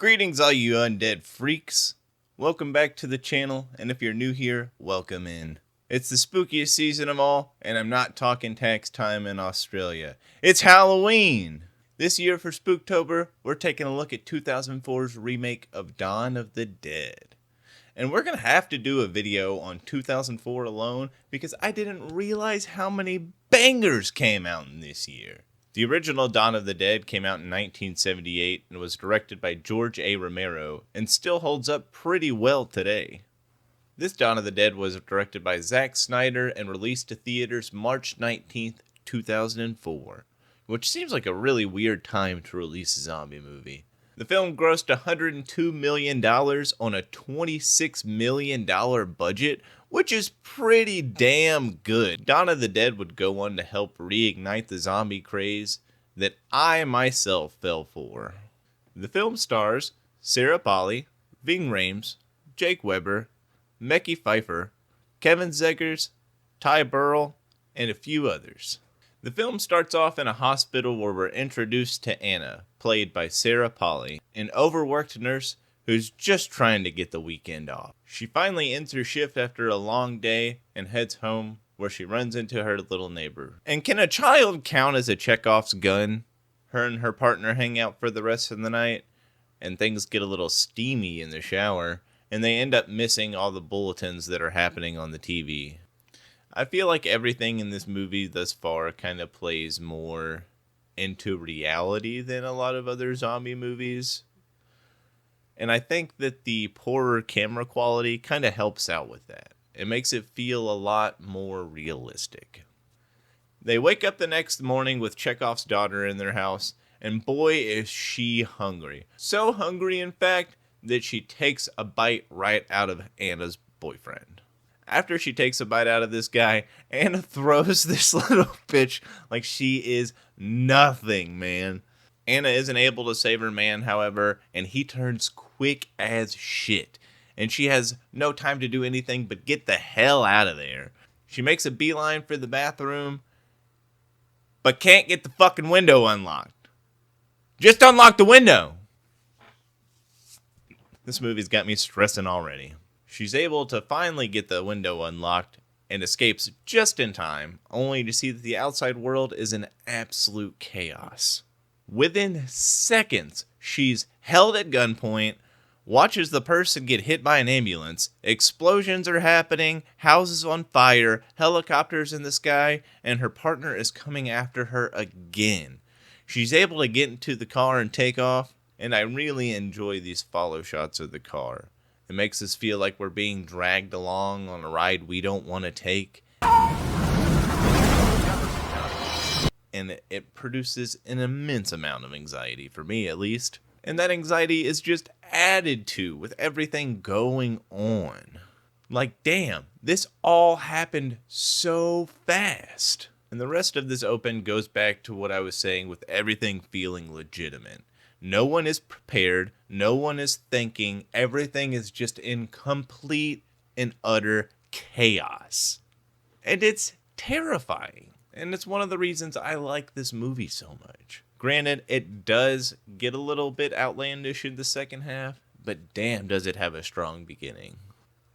Greetings all you undead freaks. Welcome back to the channel, and if you're new here, welcome in. It's the spookiest season of all, and I'm not talking tax time in Australia. It's Halloween! This year for Spooktober, we're taking a look at 2004's remake of Dawn of the Dead. And we're going to have to do a video on 2004 alone because I didn't realize how many bangers came out in this year. The original Dawn of the Dead came out in 1978 and was directed by George A. Romero and still holds up pretty well today. This Dawn of the Dead was directed by Zack Snyder and released to theaters March 19th, 2004, which seems like a really weird time to release a zombie movie. The film grossed $102 million on a $26 million budget, which is pretty damn good. Dawn of the Dead would go on to help reignite the zombie craze that I myself fell for. The film stars Sarah Polley, Ving Rhames, Jake Weber, Mekhi Phifer, Kevin Zegers, Ty Burrell, and a few others. The film starts off in a hospital where we're introduced to Anna, played by Sarah Polley, an overworked nurse who's just trying to get the weekend off. She finally ends her shift after a long day and heads home, where she runs into her little neighbor. And can a child count as a Chekhov's gun? Her and her partner hang out for the rest of the night, and things get a little steamy in the shower, and they end up missing all the bulletins that are happening on the TV. I feel like everything in this movie thus far kind of plays more into reality than a lot of other zombie movies. And I think that the poorer camera quality kind of helps out with that. It makes it feel a lot more realistic. They wake up the next morning with Chekhov's daughter in their house, and boy is she hungry. So hungry, in fact, that she takes a bite right out of Anna's boyfriend. After she takes a bite out of this guy, Anna throws this little bitch like she is nothing, man. Anna isn't able to save her man, however, and he turns quick as shit. And she has no time to do anything but get the hell out of there. She makes a beeline for the bathroom, but can't get the fucking window unlocked. Just unlock the window! This movie's got me stressing already. She's able to finally get the window unlocked and escapes just in time, only to see that the outside world is in absolute chaos. Within seconds, she's held at gunpoint, watches the person get hit by an ambulance, explosions are happening, houses on fire, helicopters in the sky, and her partner is coming after her again. She's able to get into the car and take off, and I really enjoy these follow shots of the car. It makes us feel like we're being dragged along on a ride we don't want to take. And it produces an immense amount of anxiety, for me at least. And that anxiety is just added to with everything going on. Like, damn, this all happened so fast. And the rest of this open goes back to what I was saying with everything feeling legitimate. No one is prepared. No one is thinking. Everything is just in complete and utter chaos. And it's terrifying. And it's one of the reasons I like this movie so much. Granted, it does get a little bit outlandish in the second half, but damn does it have a strong beginning.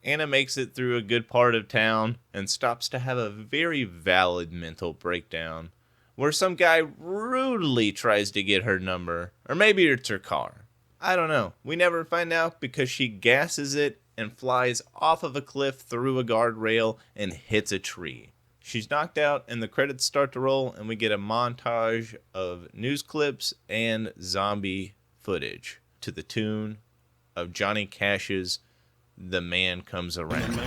Anna makes it through a good part of town and stops to have a very valid mental breakdown, where some guy rudely tries to get her number, or maybe it's her car. I don't know. We never find out because she gasses it and flies off of a cliff through a guardrail and hits a tree. She's knocked out and the credits start to roll and we get a montage of news clips and zombie footage to the tune of Johnny Cash's The Man Comes Around.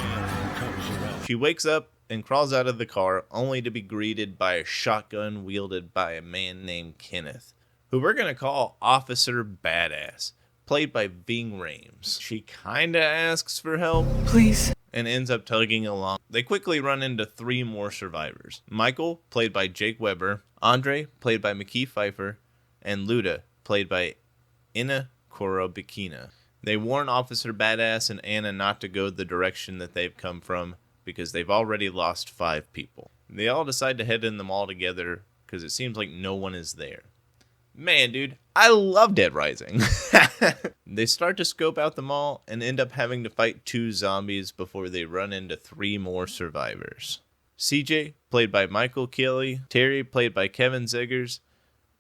She wakes up and crawls out of the car only to be greeted by a shotgun wielded by a man named Kenneth, who we're going to call Officer Badass, played by Ving Rhames. She kinda asks for help, please, and ends up tugging along. They quickly run into three more survivors. Michael, played by Jake Weber, Andre, played by Mekhi Phifer, and Luda, played by Ina Korobikina. They warn Officer Badass and Anna not to go the direction that they've come from, because they've already lost 5 people. They all decide to head in the mall together because it seems like no one is there. Man, dude, I love Dead Rising. They start to scope out the mall and end up having to fight 2 zombies before they run into 3 more survivors. CJ, played by Michael Kelly, Terry, played by Kevin Zegers,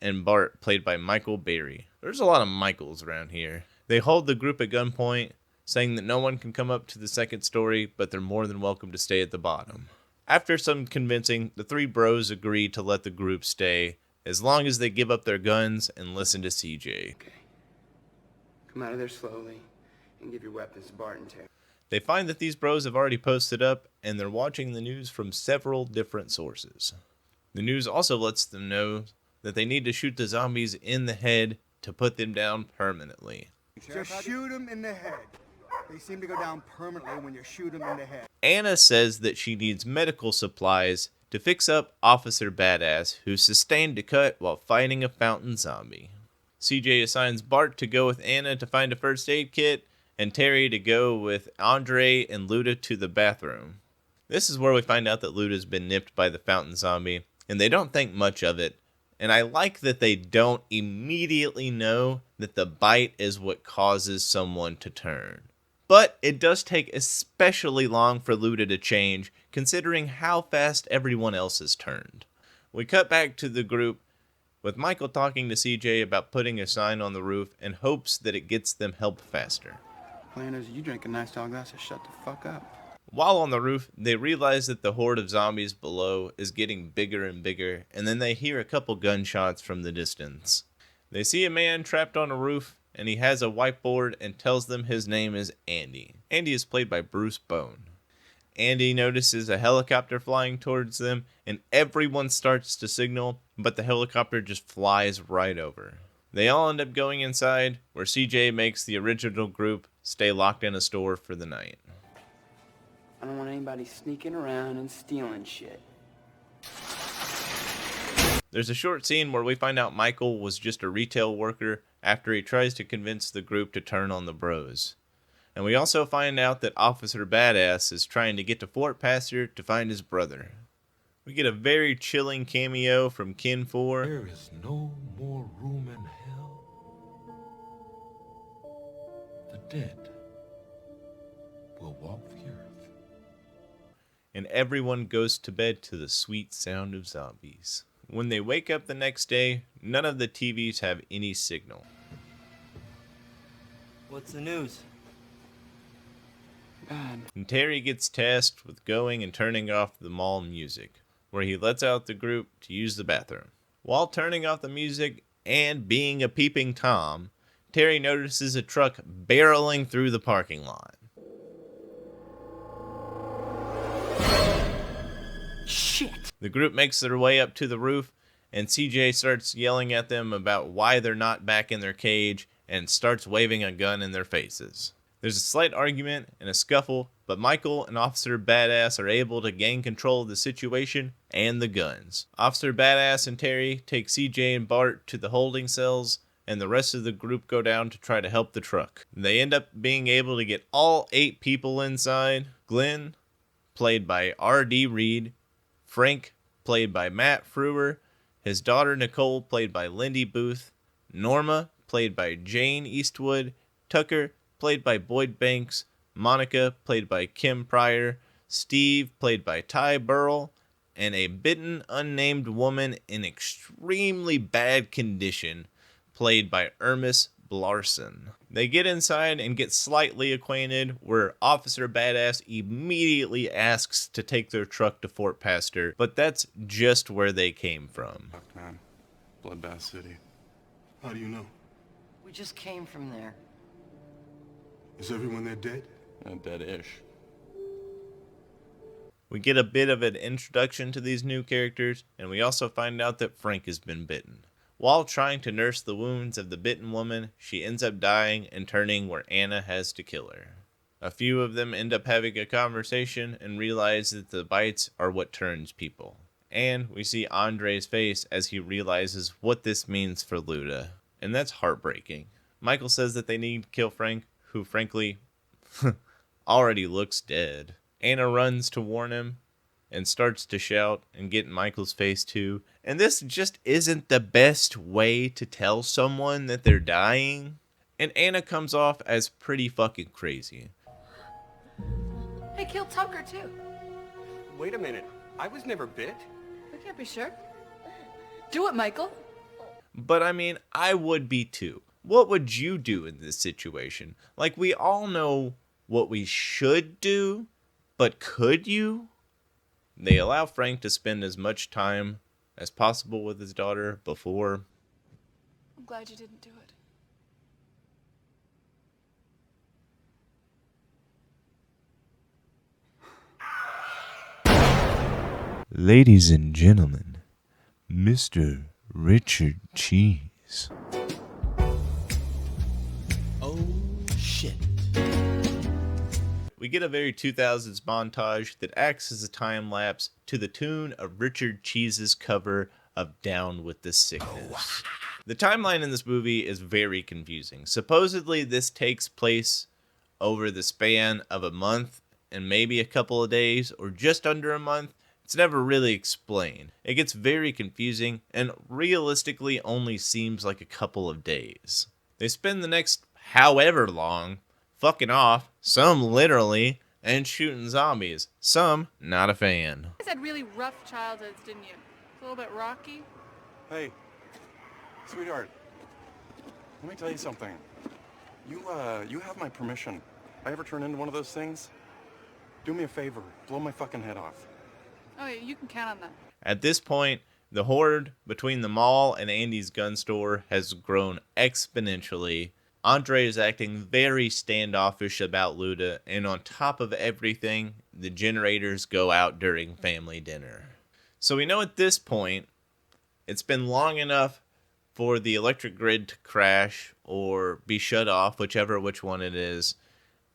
and Bart, played by Michael Berry. There's a lot of Michaels around here. They hold the group at gunpoint, saying that no one can come up to the second story, but they're more than welcome to stay at the bottom. After some convincing, the 3 bros agree to let the group stay, as long as they give up their guns and listen to CJ. Okay. Come out of there slowly and give your weapons to Bart and Terry. They find that these bros have already posted up, and they're watching the news from several different sources. The news also lets them know that they need to shoot the zombies in the head to put them down permanently. Just shoot them in the head. They seem to go down permanently when you shoot them in the head. Anna says that she needs medical supplies to fix up Officer Badass, who sustained a cut while fighting a fountain zombie. CJ assigns Bart to go with Anna to find a first aid kit, and Terry to go with Andre and Luda to the bathroom. This is where we find out that Luda's been nipped by the fountain zombie, and they don't think much of it. And I like that they don't immediately know that the bite is what causes someone to turn. But it does take especially long for Luda to change, considering how fast everyone else has turned. We cut back to the group, with Michael talking to CJ about putting a sign on the roof in hopes that it gets them help faster. Landers, you drink a nice tall glass of shut the fuck up. While on the roof, they realize that the horde of zombies below is getting bigger and bigger, and then they hear a couple gunshots from the distance. They see a man trapped on a roof, and he has a whiteboard and tells them his name is Andy. Andy is played by Bruce Bone. Andy notices a helicopter flying towards them, and everyone starts to signal, but the helicopter just flies right over. They all end up going inside, where CJ makes the original group stay locked in a store for the night. I don't want anybody sneaking around and stealing shit. There's a short scene where we find out Michael was just a retail worker after he tries to convince the group to turn on the bros. And we also find out that Officer Badass is trying to get to Fort Pastor to find his brother. We get a very chilling cameo from Kin 4. There is no more room in hell. The dead will walk the earth. And everyone goes to bed to the sweet sound of zombies. When they wake up the next day, none of the TVs have any signal. What's the news? Bad. And Terry gets tasked with going and turning off the mall music, where he lets out the group to use the bathroom. While turning off the music and being a peeping Tom, Terry notices a truck barreling through the parking lot. Shit! The group makes their way up to the roof, and CJ starts yelling at them about why they're not back in their cage and starts waving a gun in their faces. There's a slight argument and a scuffle, but Michael and Officer Badass are able to gain control of the situation and the guns. Officer Badass and Terry take CJ and Bart to the holding cells, and the rest of the group go down to try to help the truck. They end up being able to get all 8 people inside. Glenn, played by R.D. Reed, Frank, played by Matt Frewer, his daughter Nicole, played by Lindy Booth, Norma, played by Jane Eastwood, Tucker, played by Boyd Banks, Monica, played by Kim Pryor, Steve, played by Ty Burrell, and a bitten, unnamed woman in extremely bad condition, played by Ermis Blarson. They get inside and get slightly acquainted, where Officer Badass immediately asks to take their truck to Fort Pastor, but that's just where they came from. Fuck, man. Bloodbath City. How do you know? We just came from there. Is everyone there dead? Dead-ish. We get a bit of an introduction to these new characters, and we also find out that Frank has been bitten. While trying to nurse the wounds of the bitten woman, she ends up dying and turning where Anna has to kill her. A few of them end up having a conversation and realize that the bites are what turns people. And we see Andre's face as he realizes what this means for Luda. And that's heartbreaking. Michael says that they need to kill Frank, who frankly already looks dead. Anna runs to warn him, and starts to shout and get in Michael's face too. And this just isn't the best way to tell someone that they're dying. And Anna comes off as pretty fucking crazy. They killed Tucker, too. Wait a minute. I was never bit. We can't be sure. Do it, Michael. But I mean, I would be too. What would you do in this situation? Like, we all know what we should do, but could you? They allow Frank to spend as much time as possible with his daughter before. I'm glad you didn't do it. Ladies and gentlemen, Mr. Richard Cheese. Oh, shit. We get a very 2000s montage that acts as a time lapse to the tune of Richard Cheese's cover of Down with the Sickness. The timeline in this movie is very confusing. Supposedly this takes place over the span of a month and maybe a couple of days, or just under a month. It's never really explained. It gets very confusing and realistically only seems like a couple of days. They spend the next however long fucking off, some literally, and shooting zombies. Some not a fan. You guys had really rough childhoods, didn't you? A little bit rocky. Hey, sweetheart. Let me tell you something. You have my permission. I ever turn into one of those things? Do me a favor. Blow my fucking head off. Oh, yeah, you can count on that. At this point, the horde between the mall and Andy's gun store has grown exponentially. Andre is acting very standoffish about Luda, and on top of everything, the generators go out during family dinner. So we know at this point, it's been long enough for the electric grid to crash or be shut off, which one it is,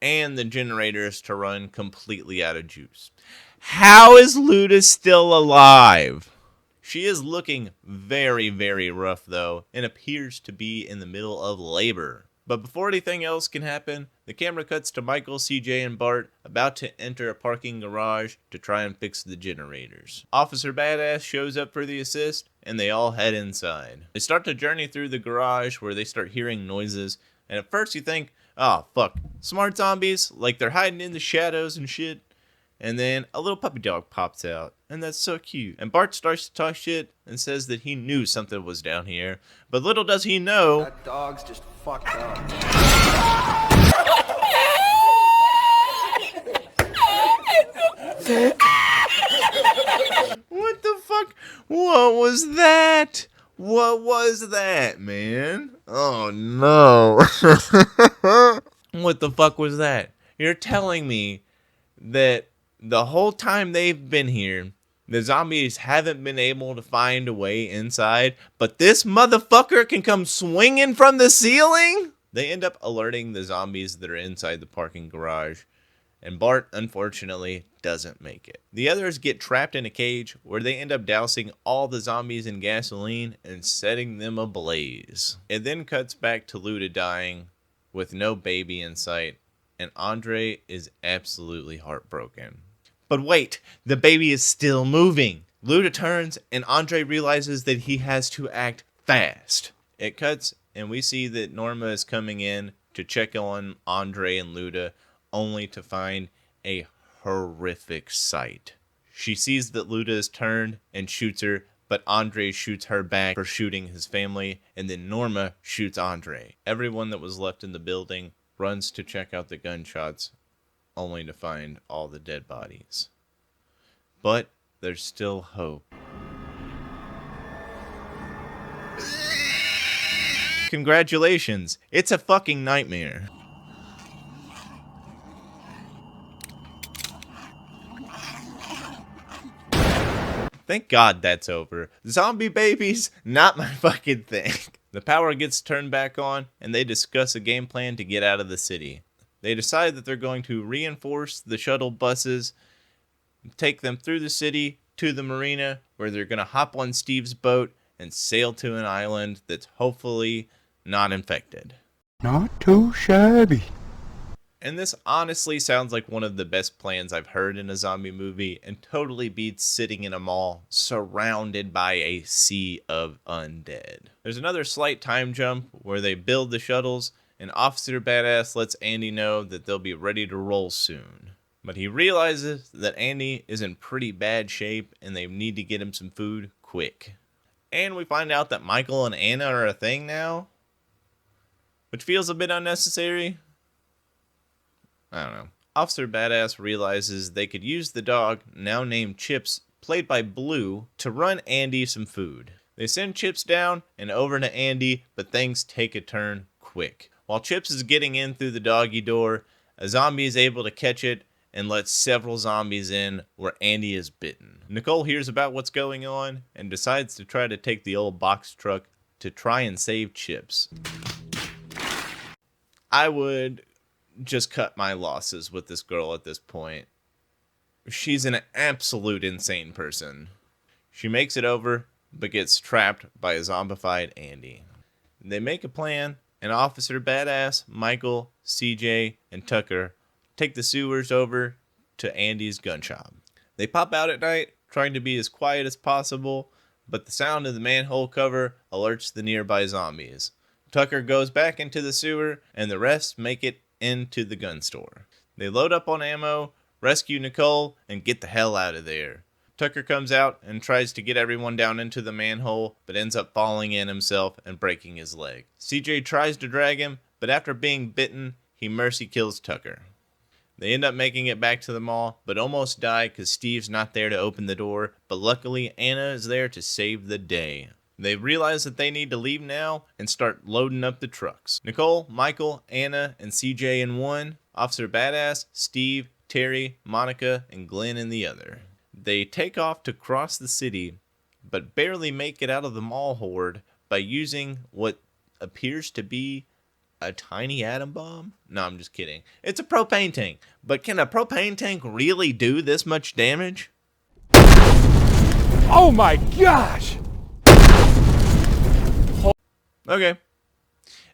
and the generators to run completely out of juice. How is Luda still alive? She is looking very, very rough though, and appears to be in the middle of labor. But before anything else can happen, the camera cuts to Michael, CJ, and Bart about to enter a parking garage to try and fix the generators. Officer Badass shows up for the assist, and they all head inside. They start to journey through the garage where they start hearing noises, and at first you think, oh fuck, smart zombies, like they're hiding in the shadows and shit. And then a little puppy dog pops out, and that's so cute. And Bart starts to talk shit and says that he knew something was down here, but little does he know, That dog's just fucked up. what the fuck? What was that? What was that, man? Oh no. What the fuck was that? You're telling me that the whole time they've been here, the zombies haven't been able to find a way inside, but this motherfucker can come swinging from the ceiling? They end up alerting the zombies that are inside the parking garage, and Bart, unfortunately, doesn't make it. The others get trapped in a cage where they end up dousing all the zombies in gasoline and setting them ablaze. It then cuts back to Luda dying with no baby in sight, and Andre is absolutely heartbroken. But wait, the baby is still moving. Luda turns, and Andre realizes that he has to act fast. It cuts, and we see that Norma is coming in to check on Andre and Luda, only to find a horrific sight. She sees that Luda is turned and shoots her, but Andre shoots her back for shooting his family, and then Norma shoots Andre. Everyone that was left in the building runs to check out the gunshots, only to find all the dead bodies. But there's still hope. Congratulations, it's a fucking nightmare. Thank God that's over. Zombie babies, not my fucking thing. The power gets turned back on, and they discuss a game plan to get out of the city. They decide that they're going to reinforce the shuttle buses, take them through the city to the marina, where they're going to hop on Steve's boat and sail to an island that's hopefully not infected. Not too shabby. And this honestly sounds like one of the best plans I've heard in a zombie movie, and totally beats sitting in a mall surrounded by a sea of undead. There's another slight time jump where they build the shuttles, and Officer Badass lets Andy know that they'll be ready to roll soon. But he realizes that Andy is in pretty bad shape and they need to get him some food quick. And we find out that Michael and Anna are a thing now, which feels a bit unnecessary. I don't know. Officer Badass realizes they could use the dog, now named Chips, played by Blue, to run Andy some food. They send Chips down and over to Andy, but things take a turn quick. While Chips is getting in through the doggy door, a zombie is able to catch it and lets several zombies in where Andy is bitten. Nicole hears about what's going on and decides to try to take the old box truck to try and save Chips. I would just cut my losses with this girl at this point. She's an absolute insane person. She makes it over, but gets trapped by a zombified Andy. They make a plan, and Officer Badass, Michael, CJ, and Tucker take the sewers over to Andy's gun shop. They pop out at night, trying to be as quiet as possible, but the sound of the manhole cover alerts the nearby zombies. Tucker goes back into the sewer, and the rest make it into the gun store. They load up on ammo, rescue Nicole, and get the hell out of there. Tucker comes out and tries to get everyone down into the manhole, but ends up falling in himself and breaking his leg. CJ tries to drag him, but after being bitten, he mercy kills Tucker. They end up making it back to the mall, but almost die because Steve's not there to open the door, but luckily Anna is there to save the day. They realize that they need to leave now and start loading up the trucks. Nicole, Michael, Anna, and CJ in one, Officer Badass, Steve, Terry, Monica, and Glenn in the other. They take off to cross the city, but barely make it out of the mall horde by using what appears to be a tiny atom bomb? No, I'm just kidding. It's a propane tank, but can a propane tank really do this much damage? Oh my gosh! Okay.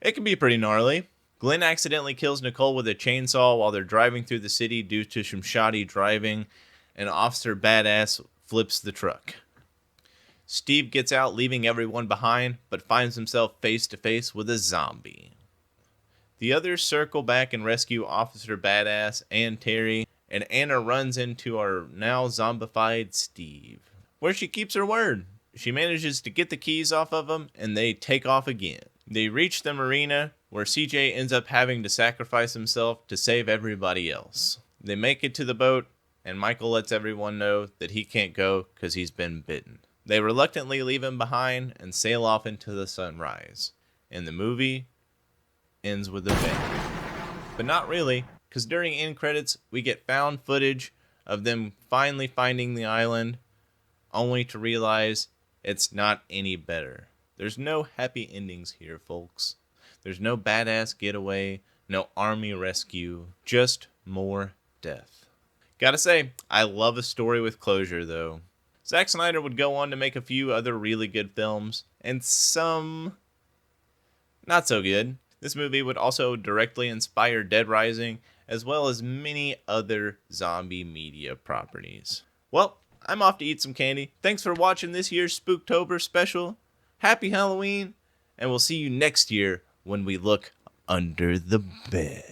It can be pretty gnarly. Glenn accidentally kills Nicole with a chainsaw while they're driving through the city due to some shoddy driving, and Officer Badass flips the truck. Steve gets out, leaving everyone behind, but finds himself face to face with a zombie. The others circle back and rescue Officer Badass and Terry, and Anna runs into our now zombified Steve, where she keeps her word. She manages to get the keys off of him, and they take off again. They reach the marina, where CJ ends up having to sacrifice himself to save everybody else. They make it to the boat, and Michael lets everyone know that he can't go because he's been bitten. They reluctantly leave him behind and sail off into the sunrise. And the movie ends with a bang. But not really, because during end credits, we get found footage of them finally finding the island, only to realize it's not any better. There's no happy endings here, folks. There's no badass getaway, no army rescue, just more death. Gotta say, I love a story with closure, though. Zack Snyder would go on to make a few other really good films, and some not so good. This movie would also directly inspire Dead Rising, as well as many other zombie media properties. Well, I'm off to eat some candy. Thanks for watching this year's Spooktober special. Happy Halloween, and we'll see you next year when we look under the bed.